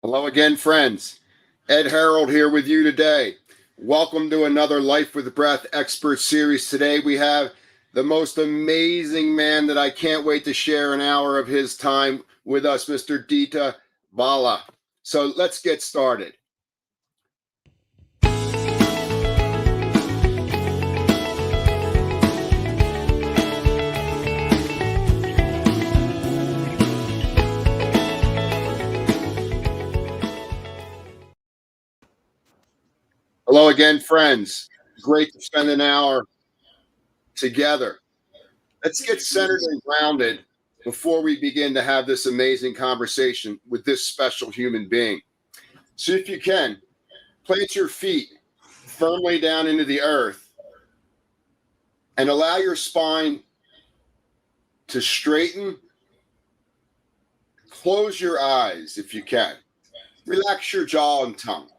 Hello again, friends. Ed Harold here with you today. Welcome to another Life with Breath expert series. Today we have the most amazing man that I can't wait to share an hour of his time with us, Mr. Dido Balla. So let's get started. Hello again, friends. Great to spend an hour together. Let's get centered and grounded before we begin to have this amazing conversation with this special human being. So if you can, plant your feet firmly down into the earth and allow your spine to straighten. Close your eyes if you can. Relax your jaw and tongue.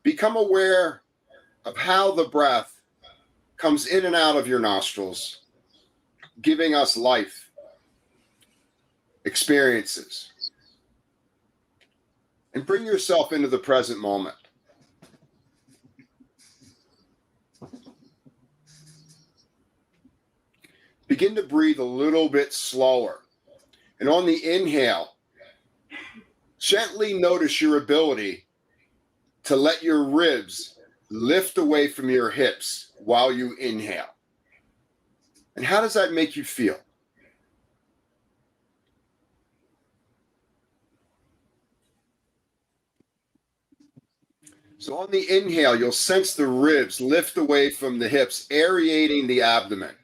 Become aware of how the breath comes in and out of your nostrils, giving us life experiences. And bring yourself into the present moment. Begin to breathe a little bit slower. And on the inhale, gently notice your ability to let your ribs lift away from your hips while you inhale. And how does that make you feel? So on the inhale, you'll sense the ribs lift away from the hips, aerating the abdomen.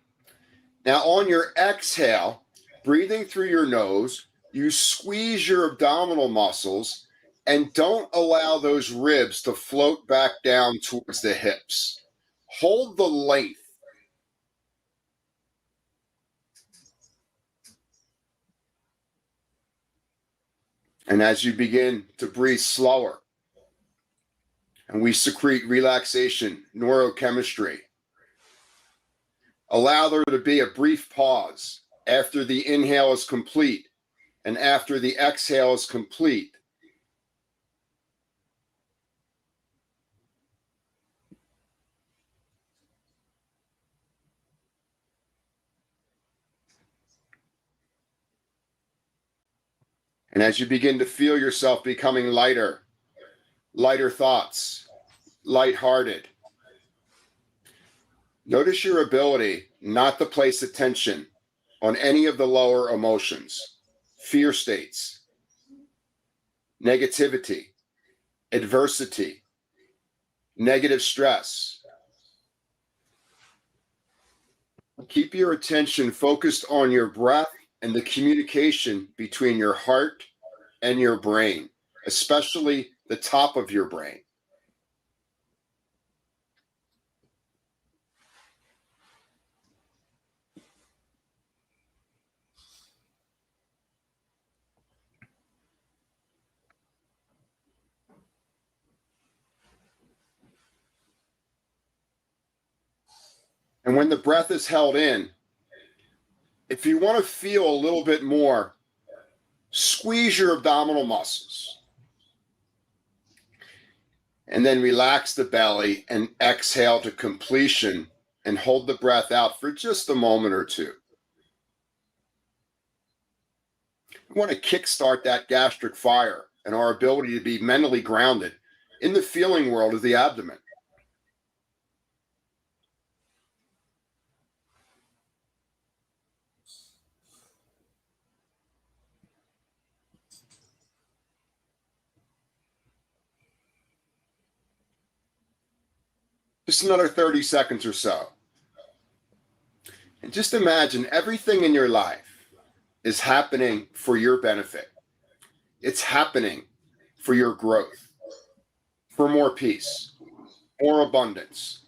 Now on your exhale, breathing through your nose, you squeeze your abdominal muscles and don't allow those ribs to float back down towards the hips. Hold the length. And as you begin to breathe slower, and we secrete relaxation, neurochemistry, allow there to be a brief pause after the inhale is complete and after the exhale is complete. And as you begin to feel yourself becoming lighter thoughts, lighthearted, notice your ability not to place attention on any of the lower emotions, fear states, negativity, adversity, negative stress. Keep your attention focused on your breath and the communication between your heart and your brain, especially the top of your brain. And when the breath is held in, if you want to feel a little bit more, squeeze your abdominal muscles. And then relax the belly and exhale to completion and hold the breath out for just a moment or two. We want to kickstart that gastric fire and our ability to be mentally grounded in the feeling world of the abdomen. Just another 30 seconds or so. And just imagine everything in your life is happening for your benefit. It's happening for your growth, for more peace, more abundance,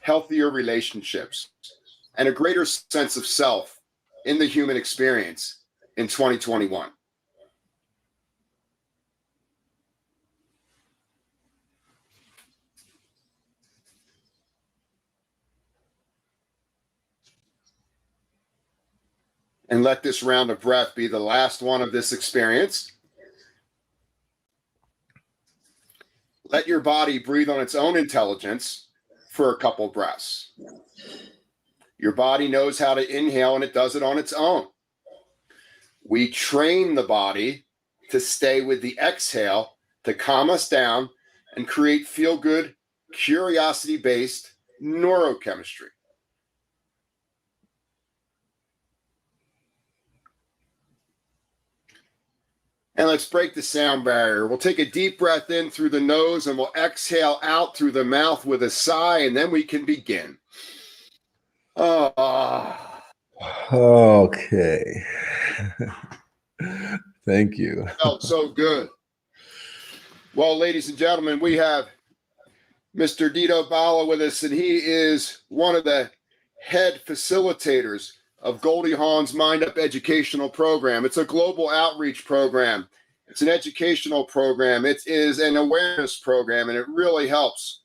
healthier relationships, and a greater sense of self in the human experience in 2021. And let this round of breath be the last one of this experience. Let your body breathe on its own intelligence for a couple breaths. Your body knows how to inhale and it does it on its own. We train the body to stay with the exhale to calm us down and create feel-good, curiosity-based neurochemistry. And let's break the sound barrier. We'll take a deep breath in through the nose and we'll exhale out through the mouth with a sigh, and then we can begin. Okay. Thank you. Felt so good. Well, ladies and gentlemen, we have Mr. Dido Balla with us, and he is one of the head facilitators of Goldie Hawn's MindUp educational program. It's a global outreach program. It's an educational program. It is an awareness program, and it really helps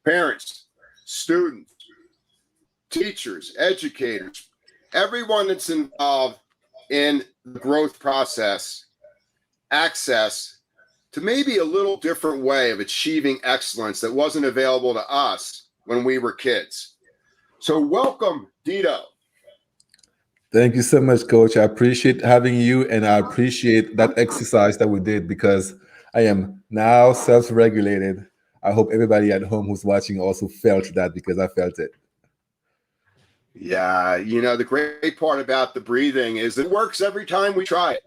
parents, students, teachers, educators, everyone that's involved in the growth process, access to maybe a little different way of achieving excellence that wasn't available to us when we were kids. So welcome, Dido. Thank you so much, Coach. I appreciate having you, and I appreciate that exercise that we did because I am now self-regulated. I hope everybody at home who's watching also felt that because I felt it. Yeah, you know, the great part about the breathing is it works every time we try it.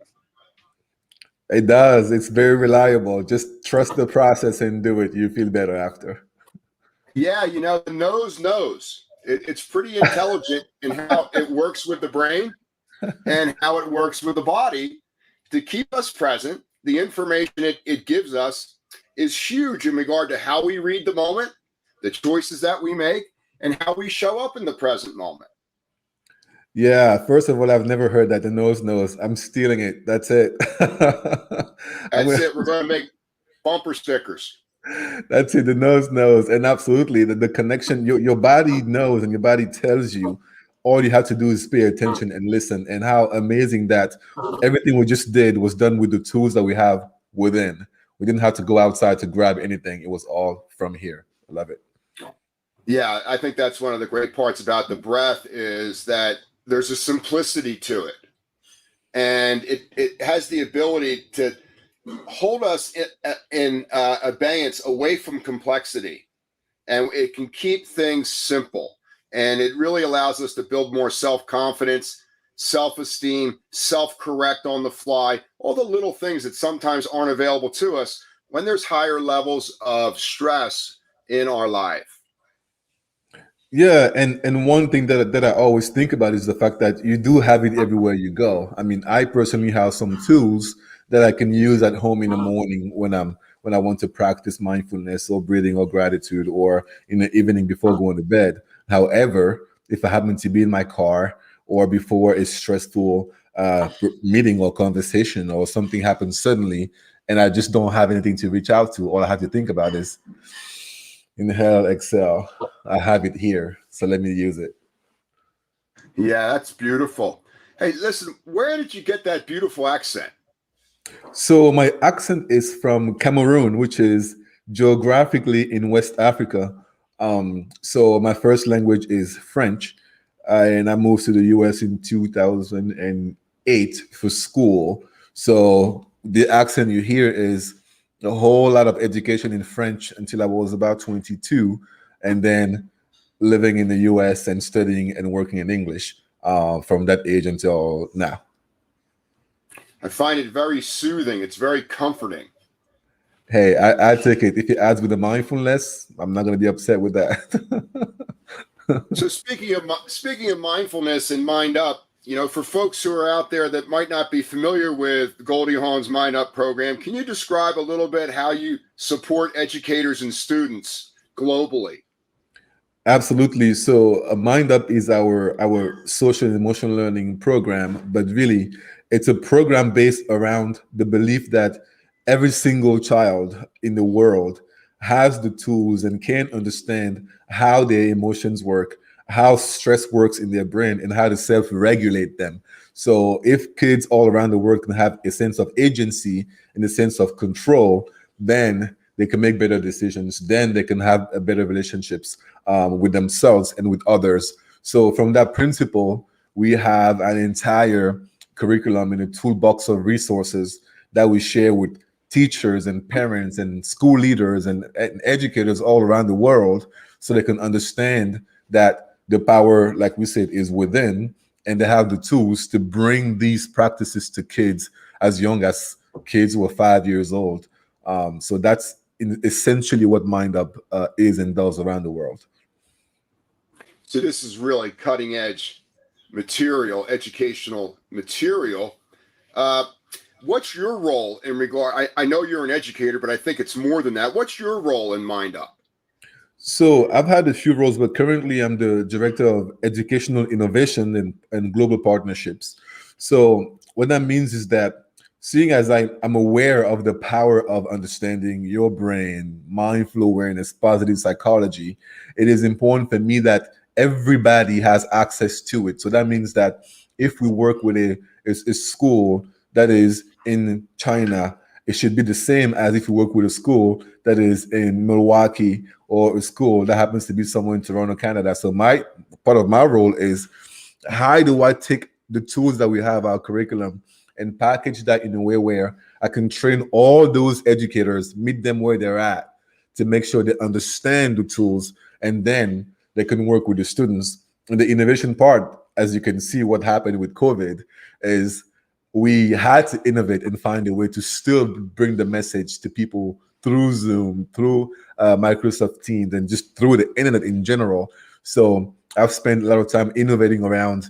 It does. It's very reliable. Just trust the process and do it. You feel better after. Yeah, you know, the nose knows. It's pretty intelligent in how it works with the brain and how it works with the body to keep us present. The information it gives us is huge in regard to how we read the moment, the choices that we make, and how we show up in the present moment. Yeah, first of all, I've never heard that. The nose knows. I'm stealing it. That's it. That's it. We're going to make bumper stickers. That's it. The nose knows. And absolutely, the connection, your body knows and your body tells you. All you have to do is pay attention and listen. And how amazing that everything we just did was done with the tools that we have within. We didn't have to go outside to grab anything. It was all from here. I love it. Yeah, I think that's one of the great parts about the breath is that there's a simplicity to it. And it has the ability to hold us in abeyance away from complexity. And it can keep things simple. And it really allows us to build more self-confidence, self-esteem, self-correct on the fly, all the little things that sometimes aren't available to us when there's higher levels of stress in our life. Yeah, and one thing that I always think about is the fact that you do have it everywhere you go. I mean, I personally have some tools that I can use at home in the morning when I want to practice mindfulness or breathing or gratitude, or in the evening before going to bed. However, if I happen to be in my car or before a stressful meeting or conversation or something happens suddenly and I just don't have anything to reach out to, all I have to think about is inhale, exhale. I have it here, so let me use it. Yeah, that's beautiful. Hey, listen, where did you get that beautiful accent? So my accent is from Cameroon, which is geographically in West Africa. So my first language is French, and I moved to the US in 2008 for school. So the accent you hear is a whole lot of education in French until I was about 22, and then living in the US and studying and working in English from that age until now. I find it very soothing. It's very comforting. Hey, I take it. If it adds with the mindfulness, I'm not going to be upset with that. So speaking of mindfulness and MindUp, you know, for folks who are out there that might not be familiar with Goldie Hawn's MindUp program, can you describe a little bit how you support educators and students globally? Absolutely. So MindUp is our social and emotional learning program, but really it's a program based around the belief that every single child in the world has the tools and can understand how their emotions work, how stress works in their brain, and how to self-regulate them. So if kids all around the world can have a sense of agency and a sense of control, then they can make better decisions. Then they can have a better relationships with themselves and with others. So from that principle, we have an entire curriculum and a toolbox of resources that we share with teachers and parents and school leaders and educators all around the world, so they can understand that the power, like we said, is within, and they have the tools to bring these practices to kids as young as kids who are 5 years old. So that's essentially what MindUp is and does around the world. So this is really cutting edge material, educational material. What's your role in regard? I know you're an educator, but I think it's more than that. What's your role in MindUp? So I've had a few roles, but currently I'm the director of educational innovation and global partnerships. So what that means is that, seeing as I'm aware of the power of understanding your brain, mindful awareness, positive psychology, it is important for me that everybody has access to it. So that means that if we work with a school that is in China, it should be the same as if you work with a school that is in Milwaukee, or a school that happens to be somewhere in Toronto, Canada. So my part of my role is, how do I take the tools that we have, our curriculum, and package that in a way where I can train all those educators, meet them where they're at, to make sure they understand the tools, and then they can work with the students. And the innovation part, as you can see, what happened with COVID is we had to innovate and find a way to still bring the message to people through Zoom, through Microsoft Teams, and just through the internet in general. So I've spent a lot of time innovating around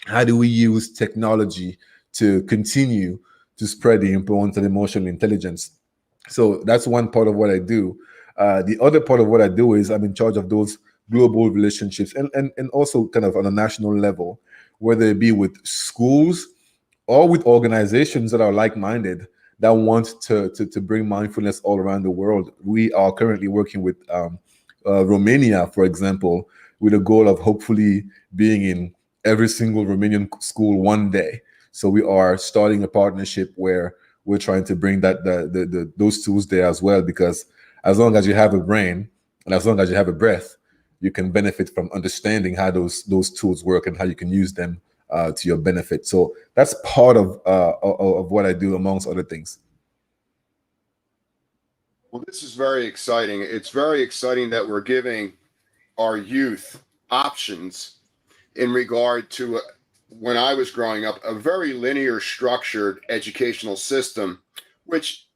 how do we use technology to continue to spread the importance of emotional intelligence. So that's one part of what I do. The other part of what I do is I'm in charge of those global relationships, and also kind of on a national level, whether it be with schools or with organizations that are like-minded that want to bring mindfulness all around the world. We are currently working with Romania, for example, with a goal of hopefully being in every single Romanian school one day. So we are starting a partnership where we're trying to bring those tools there as well, because as long as you have a brain and as long as you have a breath, you can benefit from understanding how those tools work and how you can use them to your benefit. So that's part of what I do, amongst other things. Well, this is very exciting. It's very exciting that we're giving our youth options in regard to, when I was growing up, a very linear structured educational system, which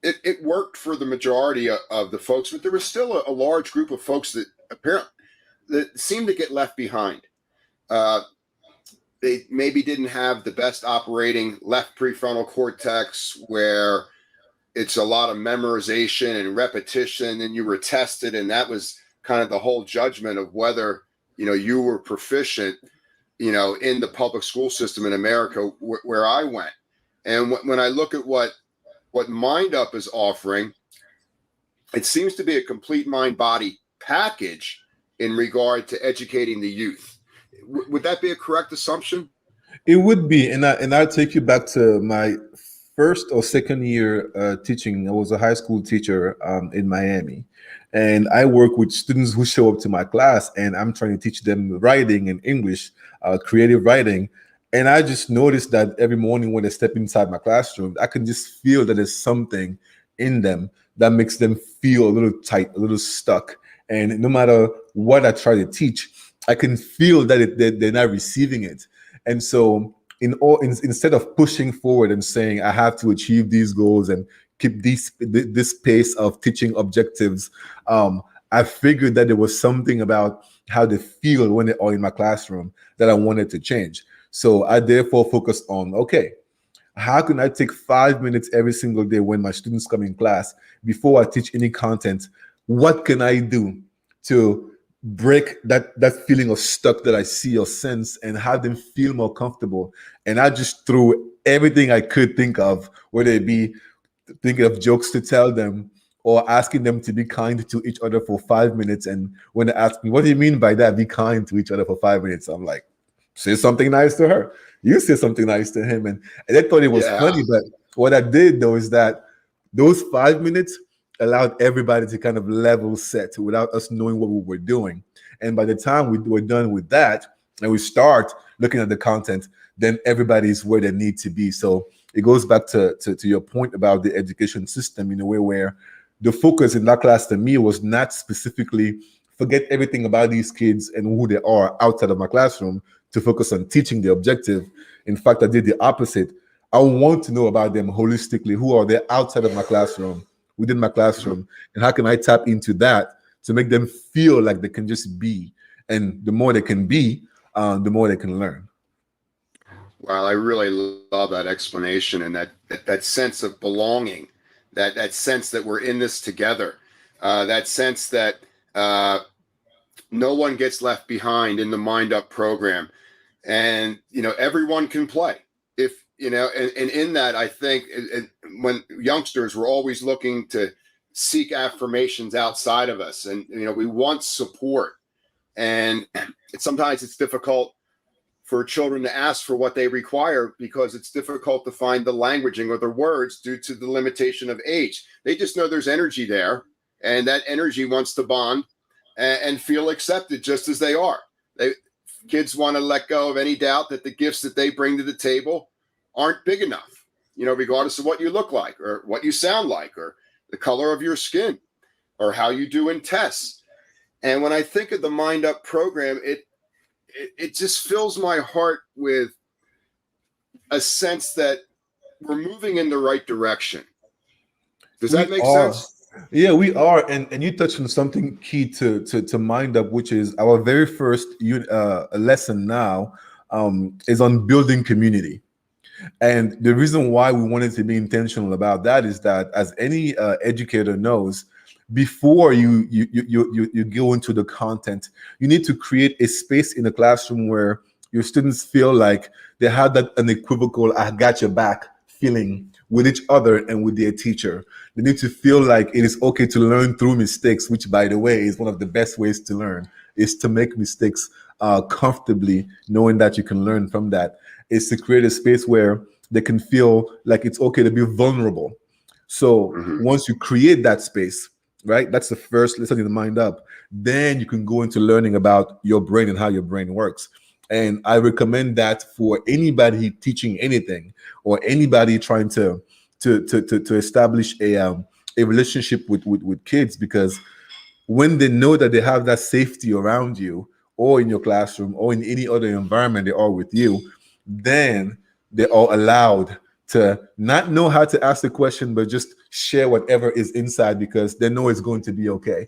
it worked for the majority of the folks, but there was still a large group of folks that apparently that seemed to get left behind. They maybe didn't have the best operating left prefrontal cortex, where it's a lot of memorization and repetition, and you were tested, and that was kind of the whole judgment of whether you were proficient in the public school system in America, where I went. And when I look at what MindUp is offering, it seems to be a complete mind-body package in regard to educating the youth. Would that be a correct assumption? It would be, and I'll take you back to my first or second year teaching. I was a high school teacher in Miami, and I work with students who show up to my class, and I'm trying to teach them writing and English, creative writing. And I just noticed that every morning when they step inside my classroom, I can just feel that there's something in them that makes them feel a little tight, a little stuck. And no matter what I try to teach, I can feel that they're not receiving it. And so instead of pushing forward and saying I have to achieve these goals and keep this pace of teaching objectives, I figured that there was something about how they feel when they are in my classroom that I wanted to change. So I therefore focused on, okay, how can I take 5 minutes every single day when my students come in class before I teach any content? What can I do to break that feeling of stuck that I see or sense and have them feel more comfortable? And I just threw everything I could think of, whether it be thinking of jokes to tell them or asking them to be kind to each other for 5 minutes. And when they ask me, what do you mean by that? Be kind to each other for 5 minutes. I'm like, say something nice to her. You say something nice to him. And they thought it was funny. But what I did, though, is that Those 5 minutes allowed everybody to kind of level set without us knowing what we were doing. And by the time we were done with that and we start looking at the content, then everybody's where they need to be. So it goes back to your point about the education system in a way where the focus in that class to me was not specifically forget everything about these kids and who they are outside of my classroom to focus on teaching the objective. In fact, I did the opposite. I want to know about them holistically. Who are they outside of my classroom, within my classroom, and how can I tap into that to make them feel like they can just be? And the more they can be, the more they can learn. Well, I really love that explanation and that sense of belonging, that sense that we're in this together, that sense that no one gets left behind in the MindUp program, and everyone can play. If and in that, I think when youngsters were always looking to seek affirmations outside of us, and we want support, and sometimes it's difficult for children to ask for what they require because it's difficult to find the languaging or the words due to the limitation of age. They just know there's energy there, and that energy wants to bond and feel accepted just as they are. Kids want to let go of any doubt that the gifts that they bring to the table aren't big enough, regardless of what you look like or what you sound like or the color of your skin or how you do in tests. And when I think of the MindUp program, it just fills my heart with a sense that we're moving in the right direction. Does that make sense? Yeah, we are. And you touched on something key to MindUp, which is our very first lesson now is on building community. And the reason why we wanted to be intentional about that is that, as any educator knows, before you go into the content, you need to create a space in the classroom where your students feel like they have that unequivocal "I got your back" feeling with each other and with their teacher. They need to feel like it is okay to learn through mistakes, which, by the way, is one of the best ways to learn, is to make mistakes comfortably, knowing that you can learn from that. Is to create a space where they can feel like it's okay to be vulnerable. So once you create that space, right, that's the first lesson in the MindUp. Then you can go into learning about your brain and how your brain works. And I recommend that for anybody teaching anything or anybody trying to establish a relationship with kids, because when they know that they have that safety around you or in your classroom or in any other environment they are with you, then they're all allowed to not know how to ask the question, but just share whatever is inside because they know it's going to be okay.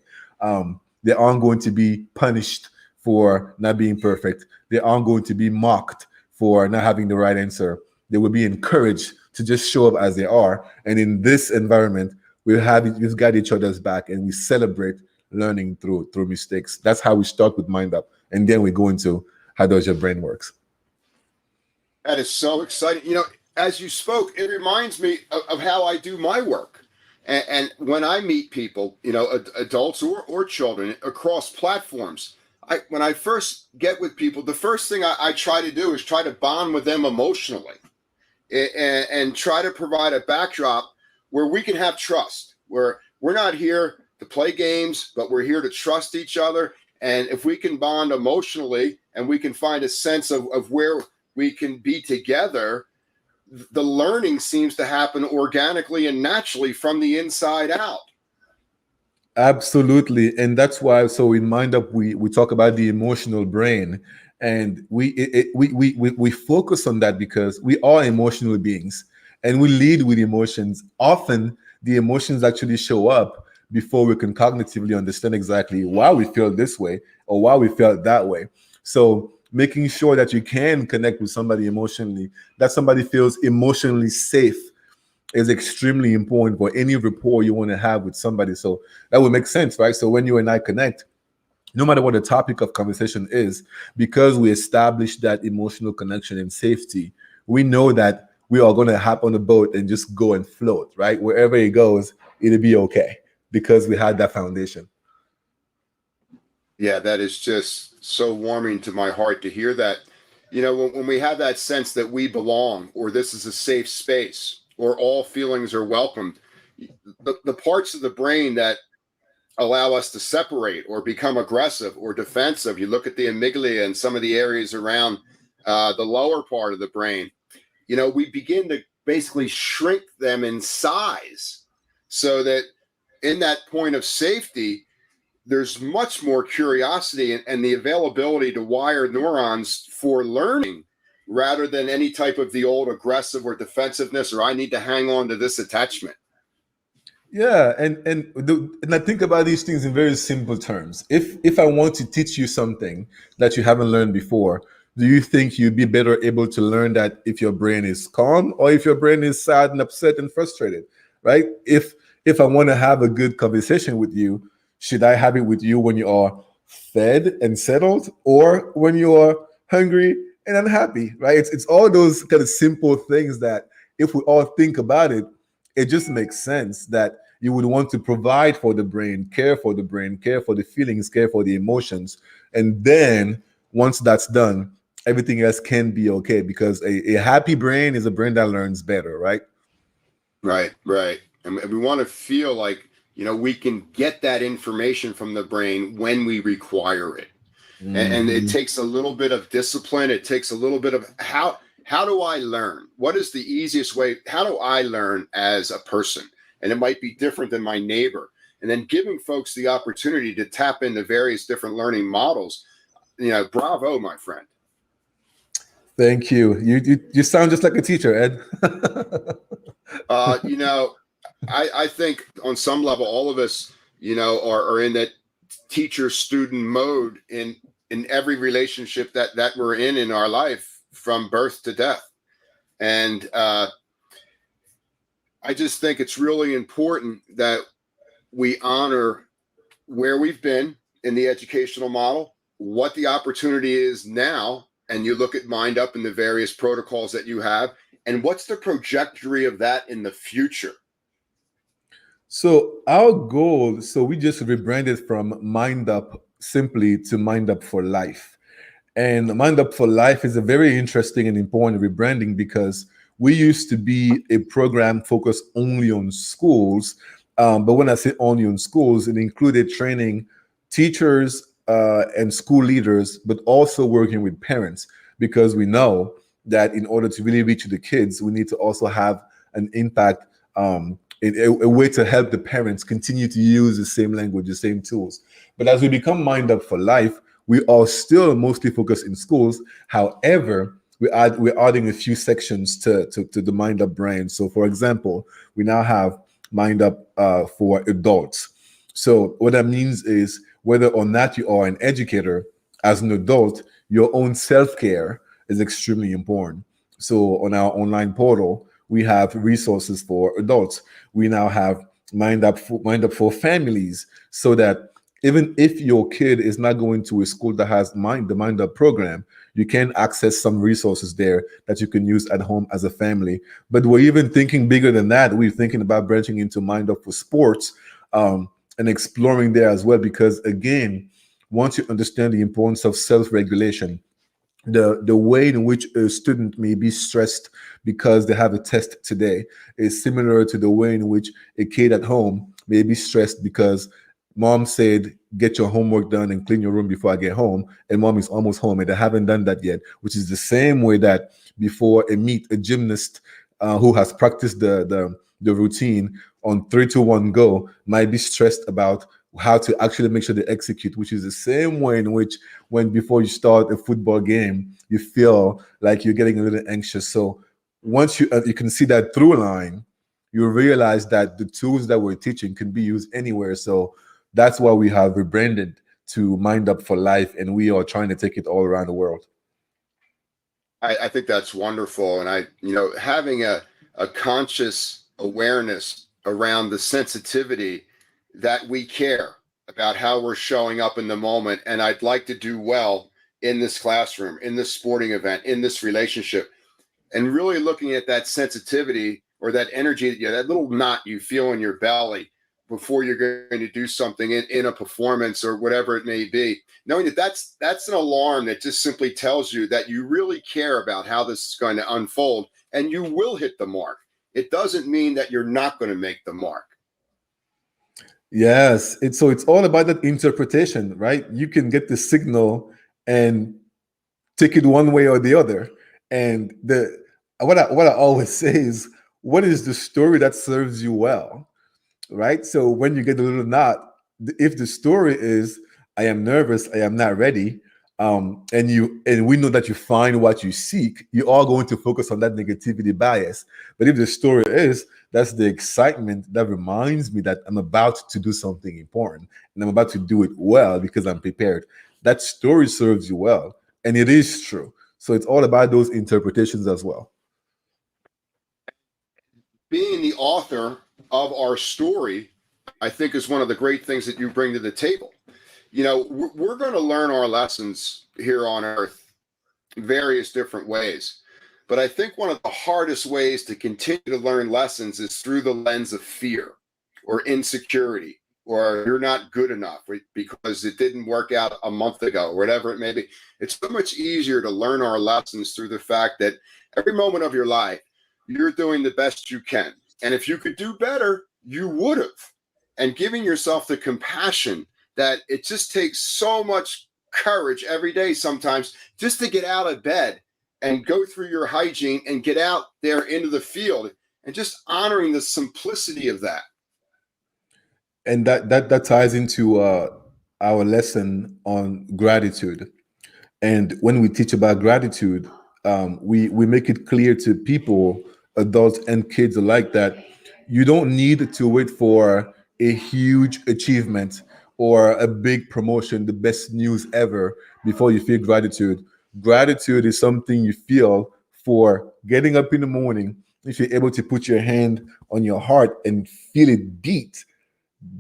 They aren't going to be punished for not being perfect. They aren't going to be mocked for not having the right answer. They will be encouraged to just show up as they are. And in this environment, we've got each other's back and we celebrate learning through mistakes. That's how we start with MindUp. And then we go into how does your brain works. That is so exciting. As you spoke, it reminds me of how I do my work. And when I meet people, adults or children across platforms, when I first get with people, the first thing I try to do is try to bond with them emotionally and try to provide a backdrop where we can have trust, where we're not here to play games, but we're here to trust each other. And if we can bond emotionally and we can find a sense of where we can be together, the learning seems to happen organically and naturally from the inside out. Absolutely. And that's why, so in MindUp, we talk about the emotional brain, and we focus on that because we are emotional beings and we lead with emotions. Often the emotions actually show up before we can cognitively understand exactly why we feel this way or why we felt that way. So making sure that you can connect with somebody emotionally, that somebody feels emotionally safe, is extremely important for any rapport you want to have with somebody. So that would make sense, right? So when you and I connect, no matter what the topic of conversation is, because we establish that emotional connection and safety, we know that we are going to hop on the boat and just go and float, right? Wherever it goes, it'll be okay because we had that foundation. Yeah, that is just so warming to my heart to hear that. When we have that sense that we belong, or this is a safe space, or all feelings are welcomed, the parts of the brain that allow us to separate or become aggressive or defensive. You look at the amygdala and some of the areas around the lower part of the brain, we begin to basically shrink them in size so that in that point of safety, there's much more curiosity and the availability to wire neurons for learning rather than any type of the old aggressive or defensiveness, or I need to hang on to this attachment. Yeah, and I think about these things in very simple terms. If I want to teach you something that you haven't learned before, do you think you'd be better able to learn that if your brain is calm or if your brain is sad and upset and frustrated, right? If I want to have a good conversation with you, should I have it with you when you are fed and settled or when you are hungry and unhappy, right? It's all those kind of simple things that if we all think about it, it just makes sense that you would want to provide for the brain, care for the brain, care for the feelings, care for the emotions. And then once that's done, everything else can be okay because a happy brain is a brain that learns better, right? Right. And we want to feel like, we can get that information from the brain when we require it. And it takes a little bit of discipline. It takes a little bit of how do I learn? What is the easiest way? How do I learn as a person? And it might be different than my neighbor. And then giving folks the opportunity to tap into various different learning models. Bravo, my friend. Thank you. You sound just like a teacher, Ed. I think on some level, all of us, are in that teacher-student mode in every relationship that we're in our life from birth to death. And I just think it's really important that we honor where we've been in the educational model, what the opportunity is now, and you look at MindUp and the various protocols that you have, and what's the trajectory of that in the future. So our goal, so we just rebranded from MindUp simply to MindUp for Life. And MindUp for Life is a very interesting and important rebranding because we used to be a program focused only on schools. But when I say only on schools, it included training teachers and school leaders, but also working with parents because we know that in order to really reach the kids, we need to also have an impact, a way to help the parents continue to use the same language, the same tools. But as we become MindUp for Life, we are still mostly focused in schools. However, we're adding a few sections to the MindUp brand. So, for example, we now have MindUp for adults. So, what that means is whether or not you are an educator, as an adult, your own self-care is extremely important. So, on our online portal, we have resources for adults. We now have MindUp for families, so that even if your kid is not going to a school that has the MindUp program, you can access some resources there that you can use at home as a family. But we're even thinking bigger than that. We're thinking about branching into MindUp for sports and exploring there as well. Because again, once you understand the importance of self-regulation, the way in which a student may be stressed because they have a test today is similar to the way in which a kid at home may be stressed because mom said, get your homework done and clean your room before I get home. And mom is almost home and they haven't done that yet, which is the same way that before a gymnast who has practiced the routine on 3, 2, 1, go might be stressed about how to actually make sure they execute, which is the same way in which when before you start a football game, you feel like you're getting a little anxious. So once you can see that through line, you realize that the tools that we're teaching can be used anywhere. So that's why we have rebranded to MindUp for Life, and we are trying to take it all around the world. I think that's wonderful. And having a conscious awareness around the sensitivity that we care about how we're showing up in the moment. And I'd like to do well in this classroom, in this sporting event, in this relationship, and really looking at that sensitivity or that energy, that little knot you feel in your belly before you're going to do something in a performance or whatever it may be, knowing that that's an alarm that just simply tells you that you really care about how this is going to unfold and you will hit the mark. it doesn't mean that you're not going to make the mark. Yes, it's all about that interpretation, right? You can get the signal and take it one way or the other. And the what I always say is, what is the story that serves you well? Right? So when you get a little nod, if the story is, I am nervous, I am not ready, and we know that you find what you seek, you are going to focus on that negativity bias. But if the story is, that's the excitement that reminds me that I'm about to do something important and I'm about to do it well because I'm prepared. That story serves you well, and it is true. So it's all about those interpretations as well. Being the author of our story, I think, is one of the great things that you bring to the table. You know, we're going to learn our lessons here on earth various different ways. But I think one of the hardest ways to continue to learn lessons is through the lens of fear or insecurity, or you're not good enough because it didn't work out a month ago, or whatever it may be. It's so much easier to learn our lessons through the fact that every moment of your life, you're doing the best you can. And if you could do better, you would have. And giving yourself the compassion that it just takes so much courage every day sometimes just to get out of bed and go through your hygiene and get out there into the field, and just honoring the simplicity of that. And that ties into our lesson on gratitude. And when we teach about gratitude, we make it clear to people, adults and kids alike, that you don't need to wait for a huge achievement or a big promotion, the best news ever, before you feel gratitude. Gratitude is something you feel for getting up in the morning. If you're able to put your hand on your heart and feel it beat,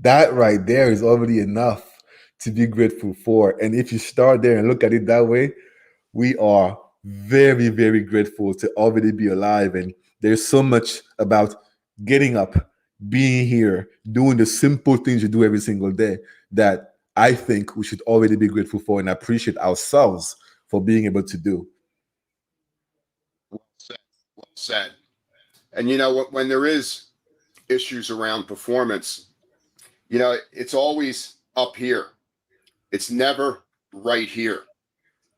that right there is already enough to be grateful for. And if you start there and look at it that way, we are very, very grateful to already be alive. And there's so much about getting up, being here, doing the simple things you do every single day that I think we should already be grateful for and appreciate ourselves for being able to do. Well said. Well said. And you know what? When there is issues around performance, you know, it's always up here. It's never right here.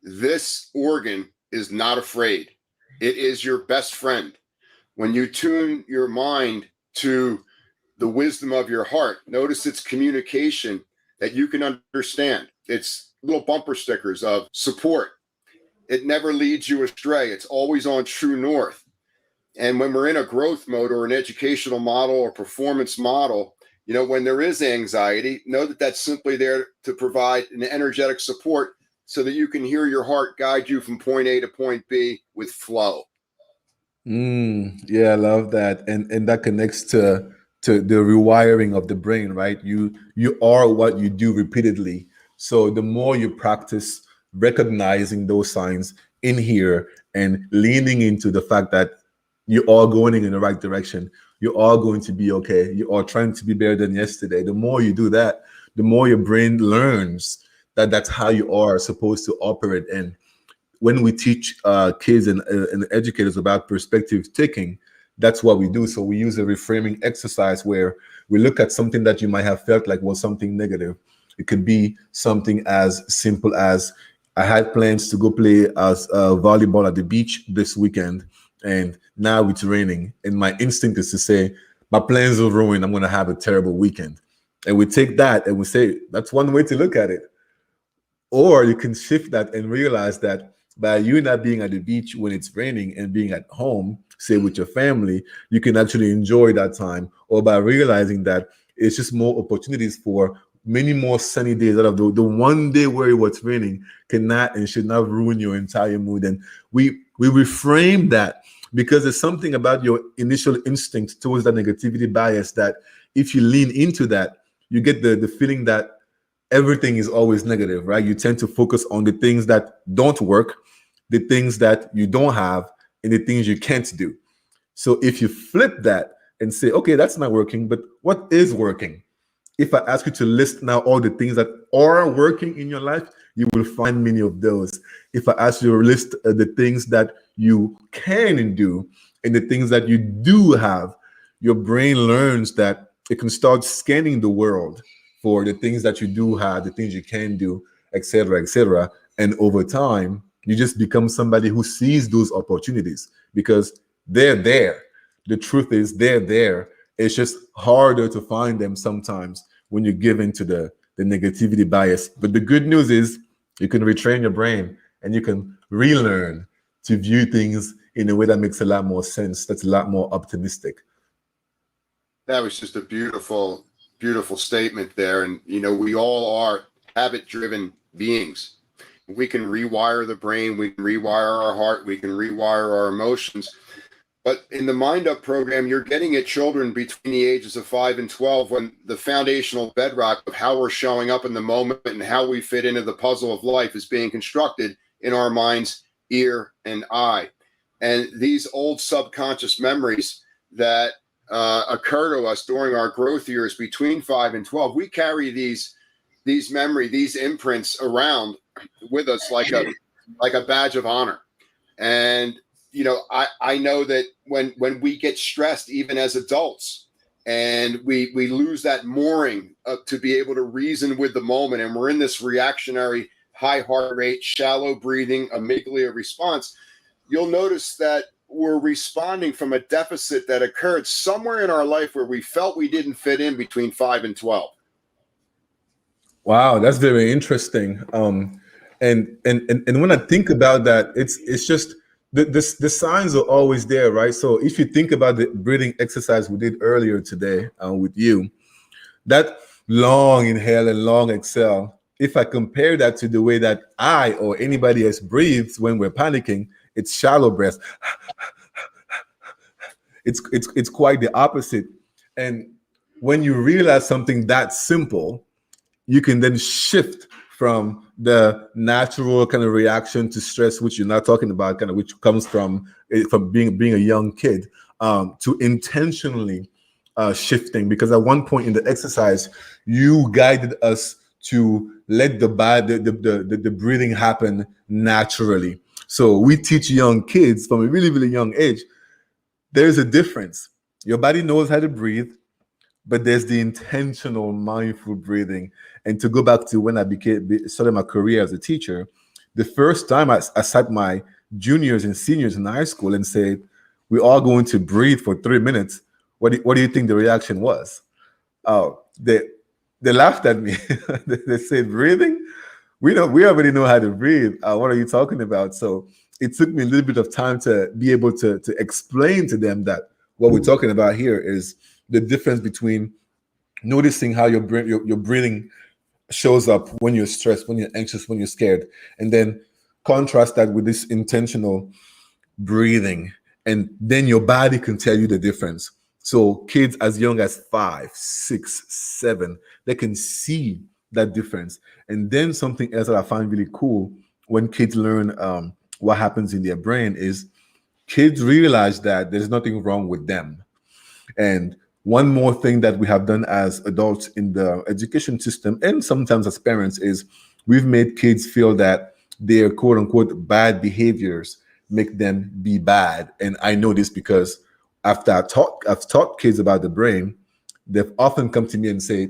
This organ is not afraid. It is your best friend. When you tune your mind to the wisdom of your heart, notice its communication that you can understand. It's little bumper stickers of support. It never leads you astray. It's always on true north. And when we're in a growth mode or an educational model or performance model, you know, when there is anxiety, know that that's simply there to provide an energetic support so that you can hear your heart guide you from point A to point B with flow. Yeah, I love that, and that connects to the rewiring of the brain, right? You are what you do repeatedly. So the more you practice recognizing those signs in here and leaning into the fact that you are going in the right direction, you are going to be okay. You are trying to be better than yesterday. The more you do that, the more your brain learns that that's how you are supposed to operate. And when we teach kids and educators about perspective taking, that's what we do. So we use a reframing exercise where we look at something that you might have felt like was something negative. It could be something as simple as, I had plans to go play as volleyball at the beach this weekend, and now it's raining. And my instinct is to say, my plans are ruined. I'm going to have a terrible weekend. And we take that and we say, that's one way to look at it. Or you can shift that and realize that by you not being at the beach when it's raining and being at home, say with your family, you can actually enjoy that time. Or by realizing that it's just more opportunities for many more sunny days out of the one day where it was raining cannot and should not ruin your entire mood. And we reframe that, because there's something about your initial instinct towards that negativity bias that if you lean into that, you get the feeling that everything is always negative, right? You tend to focus on the things that don't work, the things that you don't have, and the things you can't do. So if you flip that and say, okay, that's not working, but what is working? If I ask you to list now all the things that are working in your life, you will find many of those. If I ask you to list the things that you can do and the things that you do have, your brain learns that it can start scanning the world for the things that you do have, the things you can do, etc., etc. And over time, you just become somebody who sees those opportunities because they're there. The truth is they're there. It's just harder to find them sometimes when you give into the negativity bias. But the good news is you can retrain your brain and you can relearn to view things in a way that makes a lot more sense, that's a lot more optimistic. That was just a beautiful, beautiful statement there. And, we all are habit-driven beings. We can rewire the brain, we can rewire our heart, we can rewire our emotions. But in the MindUp program, you're getting at children between the ages of 5 and 12 when the foundational bedrock of how we're showing up in the moment and how we fit into the puzzle of life is being constructed in our mind's ear and eye. And these old subconscious memories that occur to us during our growth years between 5 and 12, we carry these imprints around with us like a badge of honor. And I know that when we get stressed, even as adults, and we lose that mooring to be able to reason with the moment, and we're in this reactionary, high heart rate, shallow breathing, amygdala response, you'll notice that we're responding from a deficit that occurred somewhere in our life where we felt we didn't fit in between 5 and 12. Wow, that's very interesting. And when I think about that, it's just the signs are always there, right? So if you think about the breathing exercise we did earlier today with you, that long inhale and long exhale, if I compare that to the way that I or anybody else breathes when we're panicking, it's shallow breath. It's quite the opposite. And when you realize something that simple, you can then shift from the natural kind of reaction to stress, which you're not talking about, kind of which comes from being a young kid, to intentionally shifting. Because at one point in the exercise, you guided us to let the breathing happen naturally. So we teach young kids from a really, really young age, there's a difference. Your body knows how to breathe, but there's the intentional mindful breathing. And to go back to when I started my career as a teacher, the first time I sat my juniors and seniors in high school and said, we're all going to breathe for 3 minutes. What do you think the reaction was? They laughed at me. They said, breathing? We already know how to breathe. What are you talking about? So it took me a little bit of time to be able to explain to them that what we're talking about here is the difference between noticing how your breathing shows up when you're stressed, when you're anxious, when you're scared, and then contrast that with this intentional breathing, and then your body can tell you the difference. So kids as young as 5, 6, 7, they can see that difference. And then something else that I find really cool when kids learn what happens in their brain is kids realize that there's nothing wrong with them. And one more thing that we have done as adults in the education system and sometimes as parents is we've made kids feel that their quote unquote bad behaviors make them be bad. And I know this because after I've taught kids about the brain, they've often come to me and say,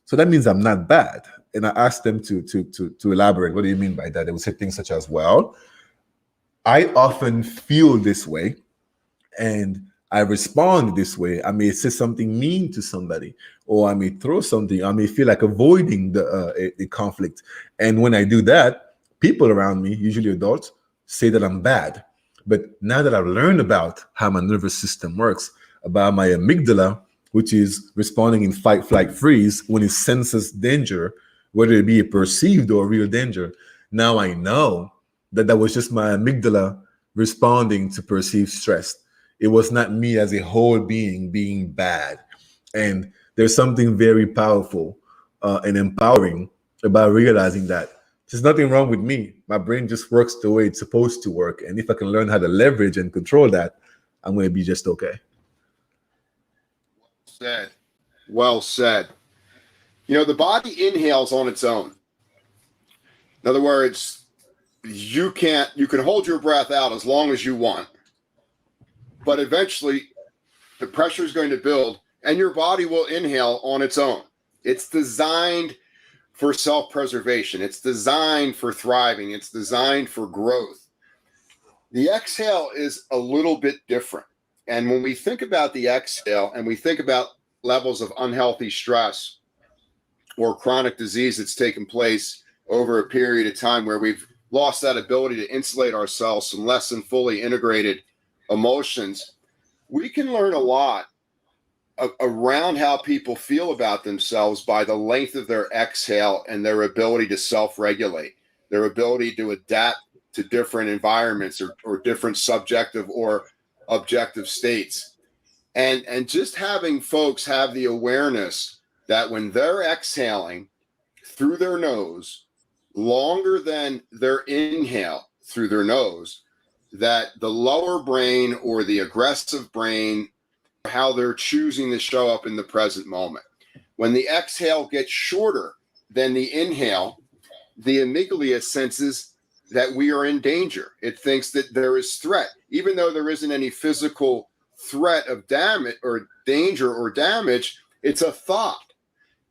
so that means I'm not bad. And I asked them to elaborate. What do you mean by that? They would say things such as, well, I often feel this way and I respond this way. I may say something mean to somebody, or I may throw something. I may feel like avoiding a conflict. And when I do that, people around me, usually adults, say that I'm bad. But now that I've learned about how my nervous system works, about my amygdala, which is responding in fight, flight, freeze when it senses danger, whether it be a perceived or a real danger, now I know that was just my amygdala responding to perceived stress. It was not me as a whole being bad. And there's something very powerful and empowering about realizing that there's nothing wrong with me. My brain just works the way it's supposed to work. And if I can learn how to leverage and control that, I'm going to be just okay. Well said. The body inhales on its own. In other words, you can hold your breath out as long as you want. but eventually the pressure is going to build and your body will inhale on its own. It's designed for self-preservation. It's designed for thriving. It's designed for growth. The exhale is a little bit different. And when we think about the exhale and we think about levels of unhealthy stress or chronic disease that's taken place over a period of time where we've lost that ability to insulate ourselves from less than fully integrated emotions, we can learn a lot around how people feel about themselves by the length of their exhale and their ability to self-regulate, their ability to adapt to different environments or different subjective or objective states. And just having folks have the awareness that when they're exhaling through their nose longer than their inhale through their nose, that the lower brain or the aggressive brain, how they're choosing to show up in the present moment. When the exhale gets shorter than the inhale, the amygdala senses that we are in danger. It thinks that there is threat, even though there isn't any physical threat of damage or danger or damage. It's a thought,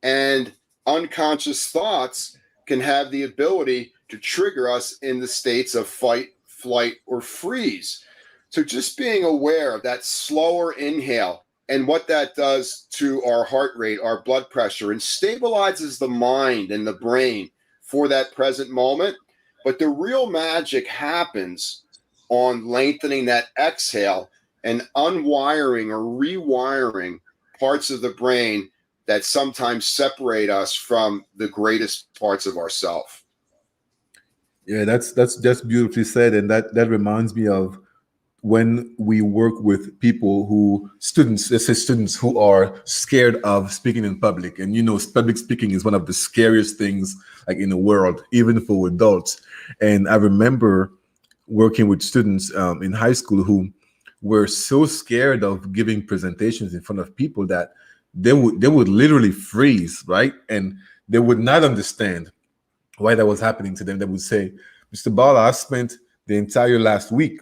and unconscious thoughts can have the ability to trigger us in the states of fight, flight, or freeze. So just being aware of that slower inhale and what that does to our heart rate, our blood pressure, and stabilizes the mind and the brain for that present moment. But the real magic happens on lengthening that exhale and unwiring or rewiring parts of the brain that sometimes separate us from the greatest parts of ourself. Yeah, that's just beautifully said, and that reminds me of when we work with people let's say students who are scared of speaking in public. And public speaking is one of the scariest things like in the world, even for adults. And I remember working with students in high school who were so scared of giving presentations in front of people that they would literally freeze, right? And they would not understand why that was happening to them. They would say, "Mr. Balla, I spent the entire last week,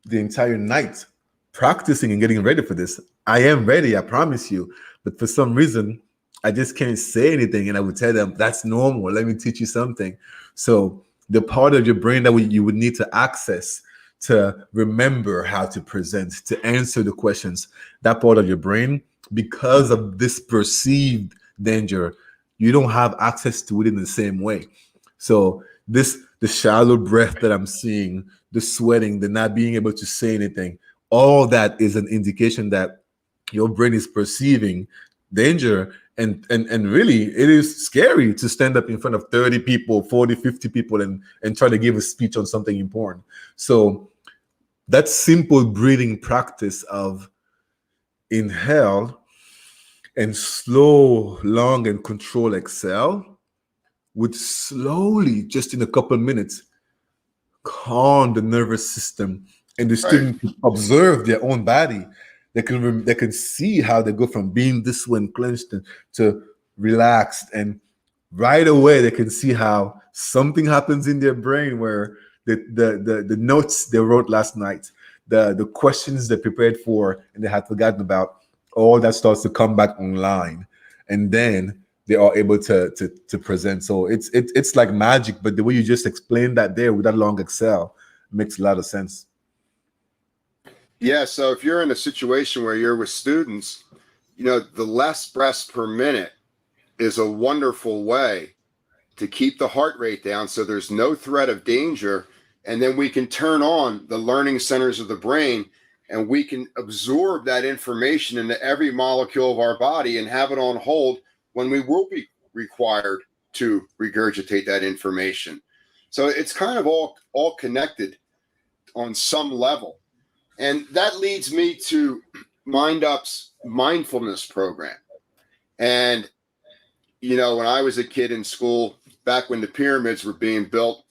the entire night practicing and getting ready for this. I am ready, I promise you. But for some reason, I just can't say anything." And I would tell them, "That's normal. Let me teach you something." So the part of your brain that you would need to access to remember how to present, to answer the questions, that part of your brain, because of this perceived danger, you don't have access to it in the same way. So the shallow breath that I'm seeing, the sweating, the not being able to say anything, all that is an indication that your brain is perceiving danger. And really, it is scary to stand up in front of 30 people, 40, 50 people and try to give a speech on something important. So that simple breathing practice of inhale and slow, long, and control exhale would slowly, just in a couple of minutes, calm the nervous system, and the student can observe their own body. They can see how they go from being this way and clenched to relaxed, and right away they can see how something happens in their brain where the notes they wrote last night, the questions they prepared for and they had forgotten about, all that starts to come back online, and then they are able to present. So it's like magic, but the way you just explained that there with that long exhale makes a lot of sense. Yeah, so if you're in a situation where you're with students, the less breaths per minute is a wonderful way to keep the heart rate down so there's no threat of danger. And then we can turn on the learning centers of the brain and we can absorb that information into every molecule of our body and have it on hold when we will be required to regurgitate that information. So it's kind of all connected on some level. And that leads me to MindUp's mindfulness program. And, when I was a kid in school, back when the pyramids were being built,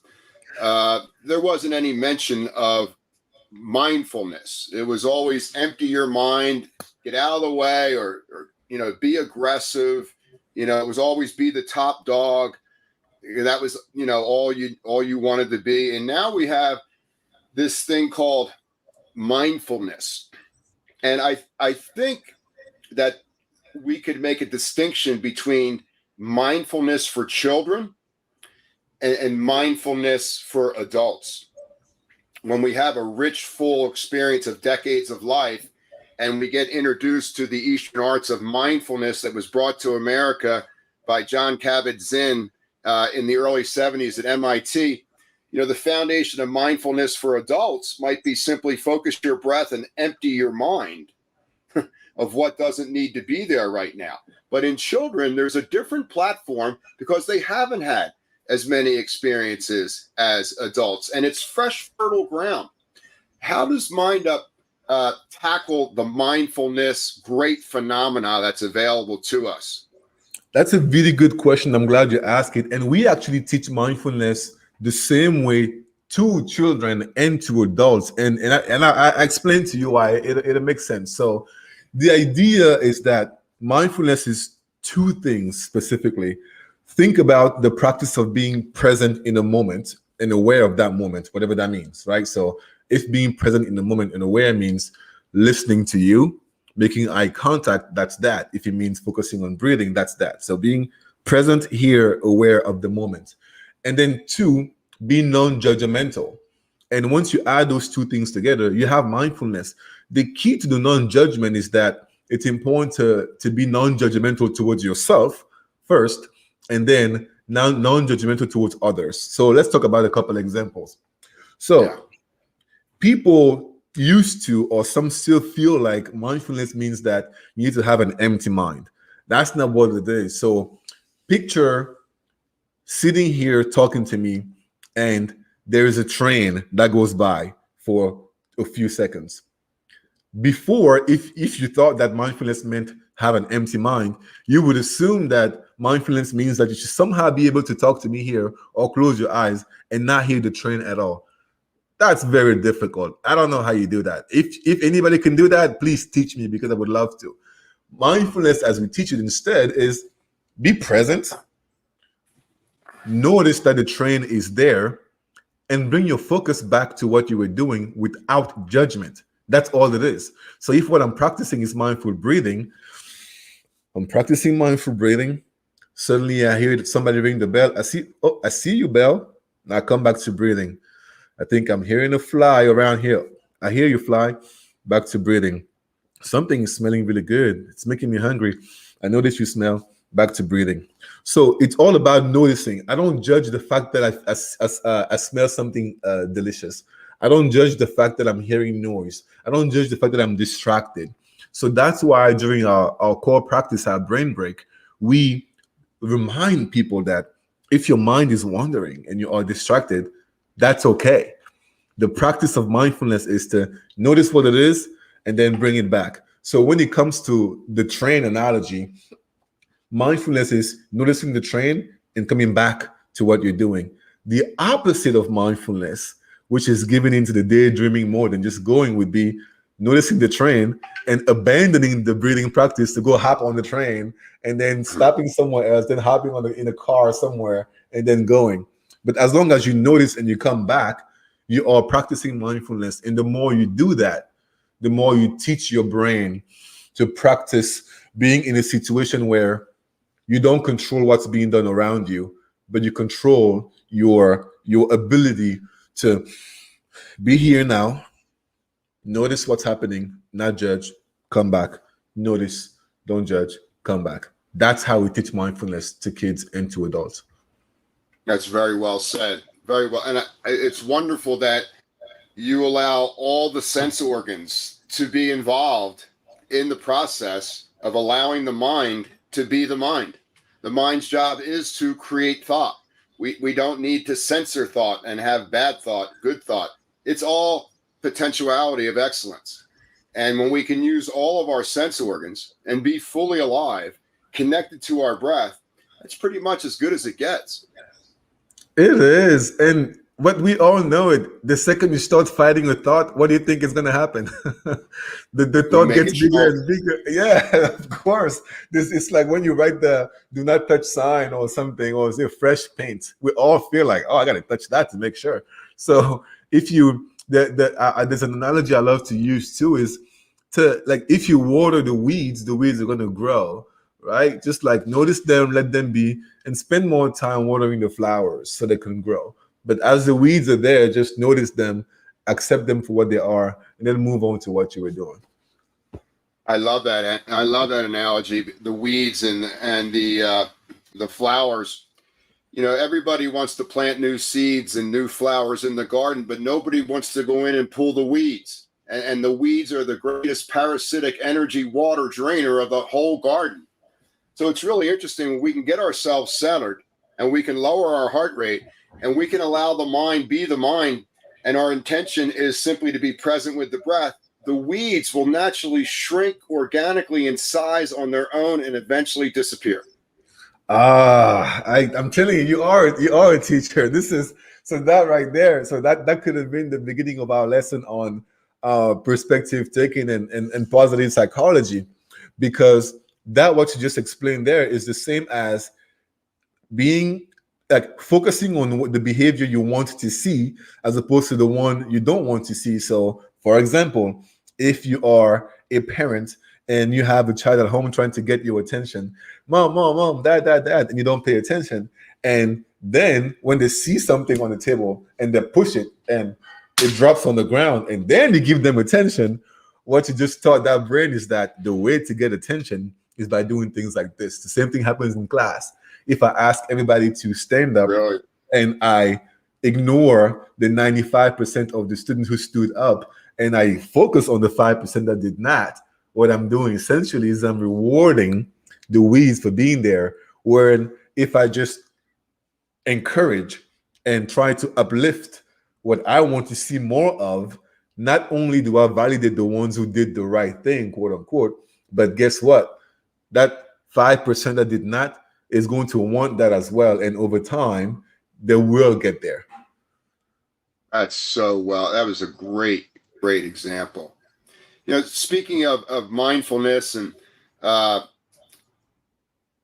there wasn't any mention of mindfulness. It was always empty your mind, get out of the way, or be aggressive. It was always be the top dog. That was, all you wanted to be. And now we have this thing called mindfulness. And I think that we could make a distinction between mindfulness for children and mindfulness for adults. When we have a rich, full experience of decades of life, and we get introduced to the Eastern arts of mindfulness that was brought to America by John Kabat-Zinn in the early 70s at MIT, the foundation of mindfulness for adults might be simply focus your breath and empty your mind of what doesn't need to be there right now. But in children, there's a different platform because they haven't had as many experiences as adults, and it's fresh, fertile ground. How does MindUp tackle the mindfulness great phenomena that's available to us? That's a really good question. I'm glad you asked it. And we actually teach mindfulness the same way to children and to adults. And I explained to you why it makes sense. So the idea is that mindfulness is two things specifically. Think about the practice of being present in a moment and aware of that moment, whatever that means, right? So if being present in the moment and aware means listening to you, making eye contact, that's that. If it means focusing on breathing, that's that. So being present here, aware of the moment. And then two, be non-judgmental. And once you add those two things together, you have mindfulness. The key to the non-judgment is that it's important to be non-judgmental towards yourself first, and then non-judgmental towards others. So let's talk about a couple examples. So people used to, or some still feel like mindfulness means that you need to have an empty mind. That's not what it is. So picture sitting here talking to me, and there is a train that goes by for a few seconds. Before, if you thought that mindfulness meant have an empty mind, you would assume that mindfulness means that you should somehow be able to talk to me here or close your eyes and not hear the train at all. That's very difficult. I don't know how you do that. If anybody can do that, please teach me, because I would love to. Mindfulness, as we teach it instead, is be present, notice that the train is there, and bring your focus back to what you were doing without judgment. That's all it is. So if what I'm practicing is mindful breathing, I'm practicing mindful breathing. Suddenly I hear somebody ring the bell. I see you, bell. Now I come back to breathing. I think I'm hearing a fly around here. I hear you, fly. Back to breathing. Something is smelling really good. It's making me hungry. I notice you smell. Back to breathing. So it's all about noticing. I don't judge the fact that I smell something delicious. I don't judge the fact that I'm hearing noise. I don't judge the fact that I'm distracted. So that's why during our core practice, our brain break, we remind people that if your mind is wandering and you are distracted, that's okay. The practice of mindfulness is to notice what it is and then bring it back. So when it comes to the train analogy, mindfulness is noticing the train and coming back to what you're doing. The opposite of mindfulness, which is giving into the daydreaming mode and just going, would be noticing the train and abandoning the breathing practice to go hop on the train and then stopping somewhere else, then hopping in a car somewhere and then going. But as long as you notice and you come back, you are practicing mindfulness. And the more you do that, the more you teach your brain to practice being in a situation where you don't control what's being done around you, but you control your ability to be here now, notice what's happening, not judge, come back, notice, don't judge, come back. That's how we teach mindfulness to kids and to adults. That's very well said. Very well. And it's wonderful that you allow all the sense organs to be involved in the process of allowing the mind to be the mind. The mind's job is to create thought. We don't need to censor thought and have bad thought, good thought. It's all potentiality of excellence. And when we can use all of our sense organs and be fully alive, connected to our breath, that's pretty much as good as it gets. It is. And what we all know it, the second you start fighting with thought, what do you think is going to happen? the thought gets bigger and bigger. Yeah, of course. It's like when you write the do not touch sign or something, or say fresh paint. We all feel like, oh, I got to touch that to make sure. So if you, there's an analogy I love to use too, is to, like, if you water the weeds are going to grow, right? Just like notice them, let them be, and spend more time watering the flowers so they can grow. But as the weeds are there, just notice them, accept them for what they are, and then move on to what you were doing. I love that. I love that analogy. The weeds and the flowers. You know, everybody wants to plant new seeds and new flowers in the garden, but nobody wants to go in and pull the weeds. And the weeds are the greatest parasitic energy water drainer of the whole garden. So it's really interesting when we can get ourselves centered and we can lower our heart rate and we can allow the mind be the mind. And our intention is simply to be present with the breath. The weeds will naturally shrink organically in size on their own and eventually disappear. I'm telling you, you are a teacher. This is so that right there. So that could have been the beginning of our lesson on perspective taking and positive psychology, because that what you just explained there is the same as being like focusing on what the behavior you want to see as opposed to the one you don't want to see. So, for example, if you are a parent and you have a child at home trying to get your attention, mom, dad, and you don't pay attention, and then when they see something on the table and they push it and it drops on the ground, and then you give them attention, what you just taught that brain is that the way to get attention is by doing things like this. The same thing happens in class. If I ask everybody to stand up, Really? and I ignore the 95% of the students who stood up and I focus on the 5% that did not, what I'm doing essentially is I'm rewarding the weeds for being there. Where if I just encourage and try to uplift what I want to see more of, not only do I validate the ones who did the right thing, quote unquote, but guess what? That 5% that did not is going to want that as well. And over time, they will get there. That's so well. That was a great example. You know, speaking of mindfulness and uh,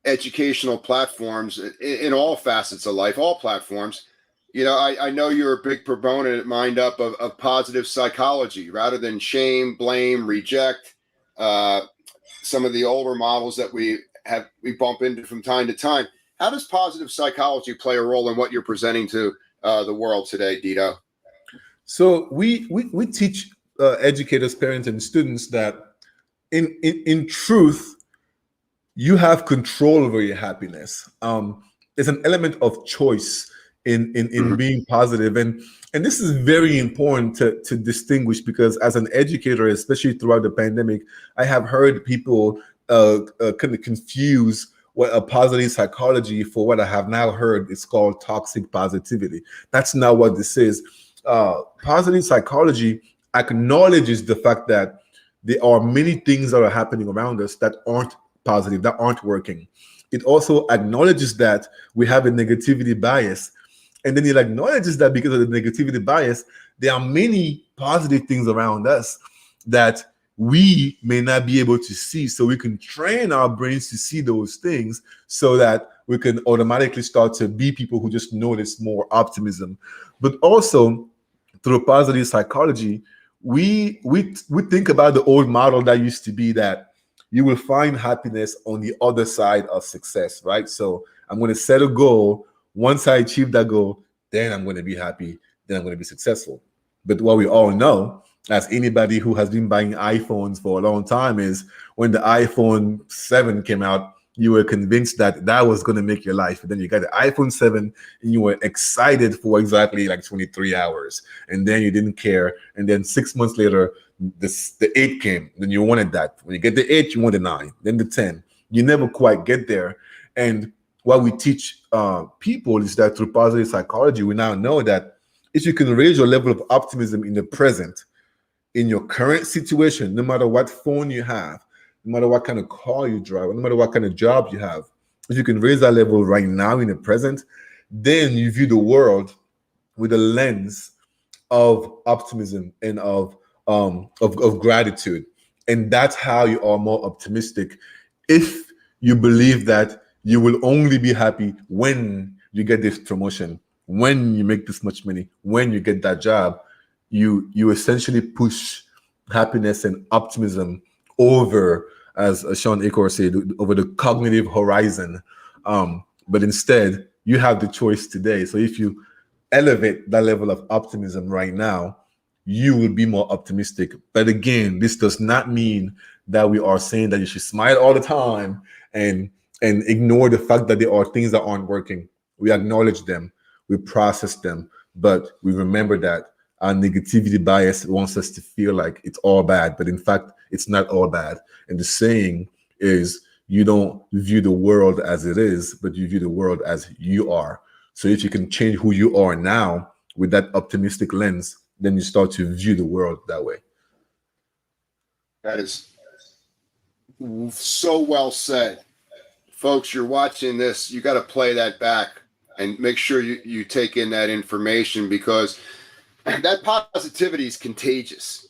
educational platforms in all facets of life, all platforms, you know, I know you're a big proponent at MindUp of positive psychology rather than shame, blame, reject. Some of the older models that we bump into from time to time. How does positive psychology play a role in what you're presenting to the world today, Dido? So we teach educators, parents, and students that in truth, you have control over your happiness. There's an element of choice in being positive, and this is very important to distinguish, because as an educator, especially throughout the pandemic, I have heard people kind of confuse what a positive psychology for what I have now heard is called toxic positivity. That's not what this is. Positive psychology acknowledges the fact that there are many things that are happening around us that aren't positive, that aren't working. It also acknowledges that we have a negativity bias. And then it acknowledges that because of the negativity bias, there are many positive things around us that we may not be able to see. So we can train our brains to see those things so that we can automatically start to be people who just notice more optimism. But also through positive psychology, we think about the old model that used to be that you will find happiness on the other side of success, right? So I'm going to set a goal. Once I achieve that goal, then I'm going to be happy. Then I'm going to be successful. But what we all know, as anybody who has been buying iPhones for a long time, is when the iPhone 7 came out, you were convinced that that was going to make your life. And then you got the iPhone 7 and you were excited for exactly like 23 hours. And then you didn't care. And then 6 months later, the 8 came. Then you wanted that. When you get the 8, you want the 9, then the 10. You never quite get there. And what we teach people is that through positive psychology, we now know that if you can raise your level of optimism in the present, in your current situation, no matter what phone you have, no matter what kind of car you drive, no matter what kind of job you have, if you can raise that level right now in the present, then you view the world with a lens of optimism and of gratitude. And that's how you are more optimistic. If you believe that you will only be happy when you get this promotion, when you make this much money, when you get that job, you essentially push happiness and optimism over, as Sean Acor said, over the cognitive horizon. But instead, you have the choice today. So if you elevate that level of optimism right now, you will be more optimistic. But again, this does not mean that we are saying that you should smile all the time and ignore the fact that there are things that aren't working. We acknowledge them, we process them, but we remember that our negativity bias wants us to feel like it's all bad, but in fact, it's not all bad. And the saying is, you don't view the world as it is, but you view the world as you are. So if you can change who you are now with that optimistic lens, then you start to view the world that way. That is so well said. Folks, you're watching this, you got to play that back and make sure you take in that information, because that positivity is contagious.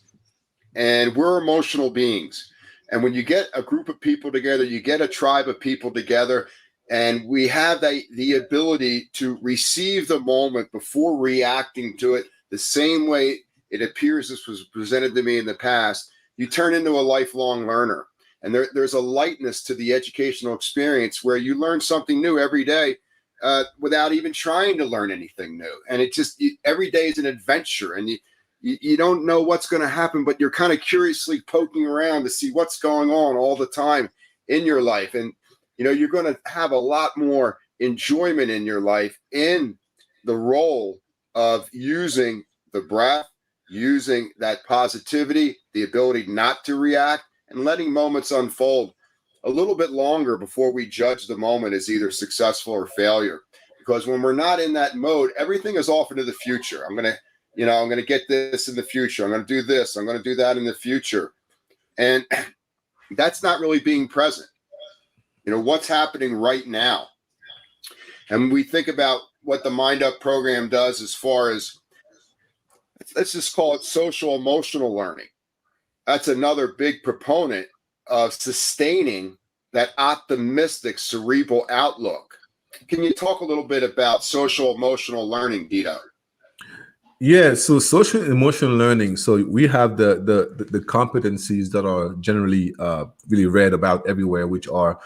And we're emotional beings. And when you get a group of people together, you get a tribe of people together, and we have the ability to receive the moment before reacting to it the same way it appears this was presented to me in the past. You turn into a lifelong learner. And there's a lightness to the educational experience where you learn something new every day without even trying to learn anything new. And it just, every day is an adventure, and you don't know what's going to happen, but you're kind of curiously poking around to see what's going on all the time in your life. And, you're going to have a lot more enjoyment in your life in the role of using the breath, using that positivity, the ability not to react, and letting moments unfold a little bit longer before we judge the moment as either successful or failure. Because when we're not in that mode, everything is off into the future. I'm going to get this in the future. I'm going to do this. I'm going to do that in the future. And that's not really being present. What's happening right now. And we think about what the MindUp program does as far as, let's just call it social emotional learning. That's another big proponent of sustaining that optimistic cerebral outlook. Can you talk a little bit about social emotional learning, Dido? Yeah, so social emotional learning. So we have the competencies that are generally really read about everywhere, which are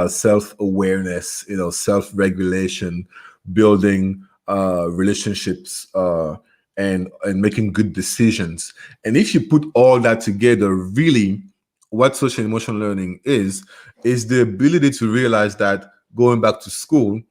self-awareness, self-regulation, building relationships, and making good decisions. And if you put all that together, really, what social emotional learning is the ability to realize that going back to school,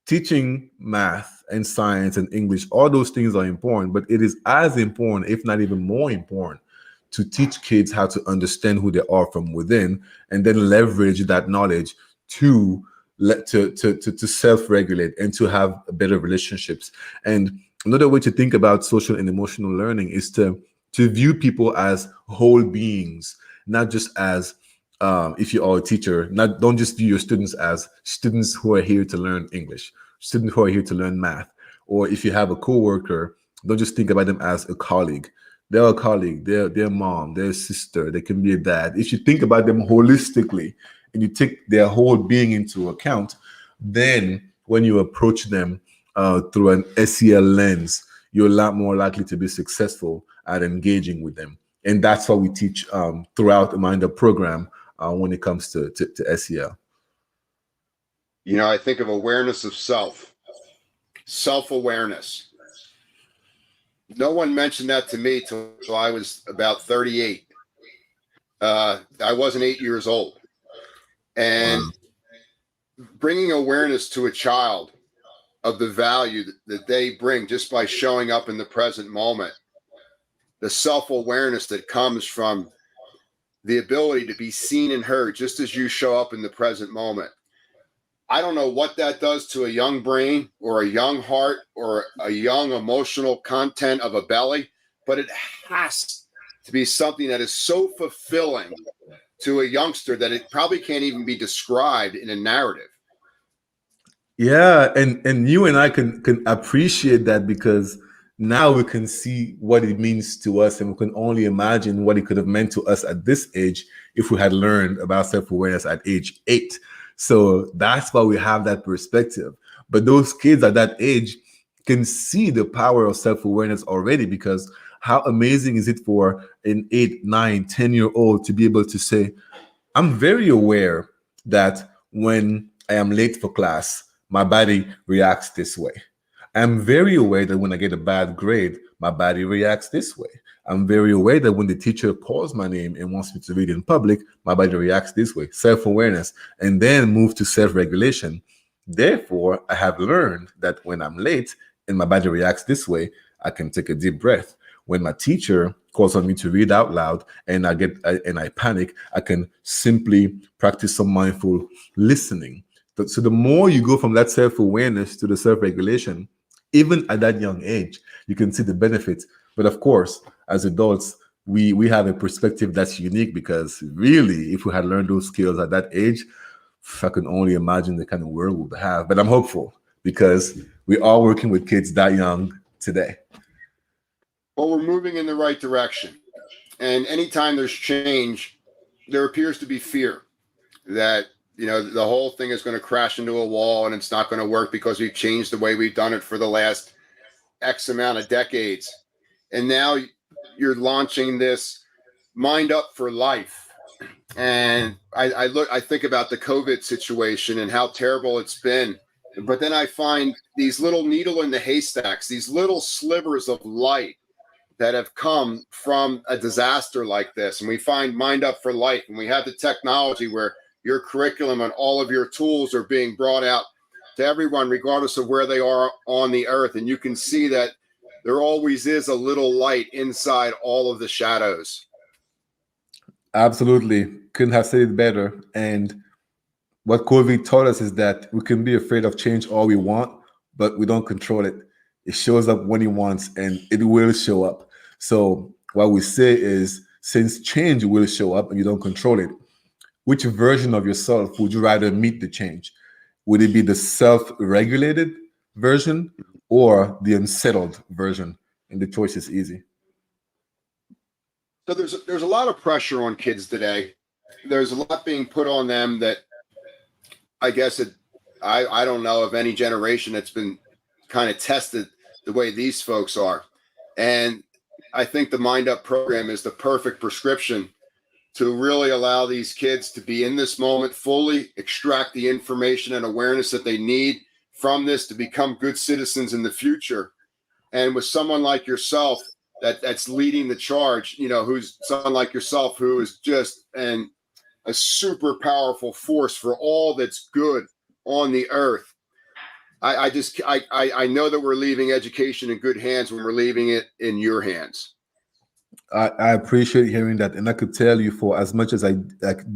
teaching math and science and English, all those things are important, but it is as important, if not even more important, to teach kids how to understand who they are from within, and then leverage that knowledge to self-regulate and to have better relationships. And another way to think about social and emotional learning is to view people as whole beings, not just as if you are a teacher, don't just view your students as students who are here to learn English, students who are here to learn math. Or if you have a coworker, don't just think about them as a colleague. They're a colleague, they're mom, they're a sister, they can be a dad. If you think about them holistically and you take their whole being into account, then when you approach them through an SEL lens, you're a lot more likely to be successful at engaging with them. And that's what we teach throughout the MindUp program when it comes to SEL. I think of awareness of self-awareness. No one mentioned that to me till I was about 38. I wasn't 8 years old. And bringing awareness to a child of the value that they bring just by showing up in the present moment, the self-awareness that comes from the ability to be seen and heard just as you show up in the present moment. I don't know what that does to a young brain or a young heart or a young emotional content of a belly, but it has to be something that is so fulfilling to a youngster that it probably can't even be described in a narrative. Yeah, and you and I can appreciate that, because now we can see what it means to us, and we can only imagine what it could have meant to us at this age if we had learned about self-awareness at age 8. So that's why we have that perspective. But those kids at that age can see the power of self-awareness already, because How amazing is it for an 8, 9, 10-year-old to be able to say, I'm very aware that when I am late for class, my body reacts this way. I'm very aware that when I get a bad grade, my body reacts this way. I'm very aware that when the teacher calls my name and wants me to read in public, my body reacts this way. Self-awareness, and then move to self-regulation. Therefore, I have learned that when I'm late and my body reacts this way, I can take a deep breath. When my teacher calls on me to read out loud and I panic, I can simply practice some mindful listening. So the more you go from that self-awareness to the self-regulation, even at that young age, you can see the benefits. But of course, as adults, we have a perspective that's unique, because really, if we had learned those skills at that age, I can only imagine the kind of world we would have. But I'm hopeful, because we are working with kids that young today. Well, we're moving in the right direction. And anytime there's change, there appears to be fear that, the whole thing is going to crash into a wall and it's not going to work because we've changed the way we've done it for the last X amount of decades. And now you're launching this MindUp for life. And I think about the COVID situation and how terrible it's been. But then I find these little needle in the haystacks, these little slivers of light that have come from a disaster like this. And we find MindUp for life, and we have the technology where your curriculum and all of your tools are being brought out to everyone, regardless of where they are on the earth. And you can see that there always is a little light inside all of the shadows. Absolutely. Couldn't have said it better. And what COVID taught us is that we can be afraid of change all we want, but we don't control it. It shows up when it wants, and it will show up. So what we say is, since change will show up and you don't control it, which version of yourself would you rather meet the change? Would it be the self-regulated version or the unsettled version? And the choice is easy. So there's a lot of pressure on kids today. There's a lot being put on them that I guess I don't know of any generation that's been kind of tested the way these folks are. And I think the MindUp program is the perfect prescription to really allow these kids to be in this moment fully, extract the information and awareness that they need from this to become good citizens in the future. And with someone like yourself that's leading the charge, who's someone like yourself who is just a super powerful force for all that's good on the earth. I know that we're leaving education in good hands when we're leaving it in your hands. I appreciate hearing that, and I could tell you, for as much as I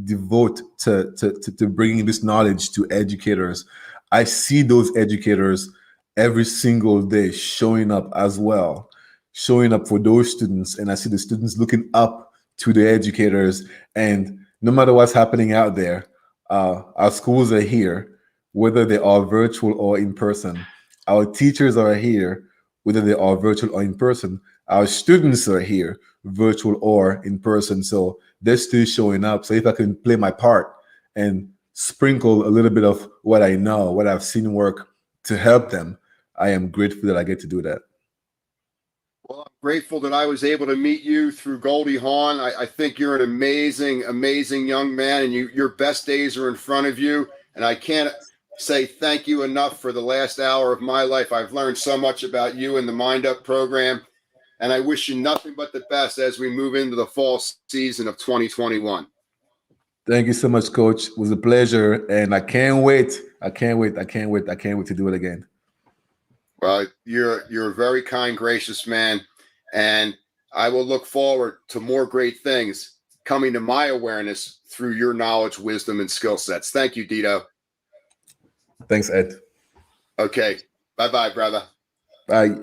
devote to bringing this knowledge to educators, I see those educators every single day showing up as well, showing up for those students, and I see the students looking up to the educators. And no matter what's happening out there, our schools are here, whether they are virtual or in person. Our teachers are here, whether they are virtual or in person. Our students are here, virtual or in person. So they're still showing up. So if I can play my part and sprinkle a little bit of what I know, what I've seen work to help them, I am grateful that I get to do that. Well, I'm grateful that I was able to meet you through Goldie Hawn. I think you're an amazing, amazing young man, and your best days are in front of you. And I can't say thank you enough for the last hour of my life. I've learned so much about you and the MindUp program. And I wish you nothing but the best as we move into the fall season of 2021. Thank you so much, Coach. It was a pleasure. And I can't wait. I can't wait to do it again. Well, you're a very kind, gracious man. And I will look forward to more great things coming to my awareness through your knowledge, wisdom, and skill sets. Thank you, Dido. Thanks, Ed. Okay. Bye-bye, brother. Bye.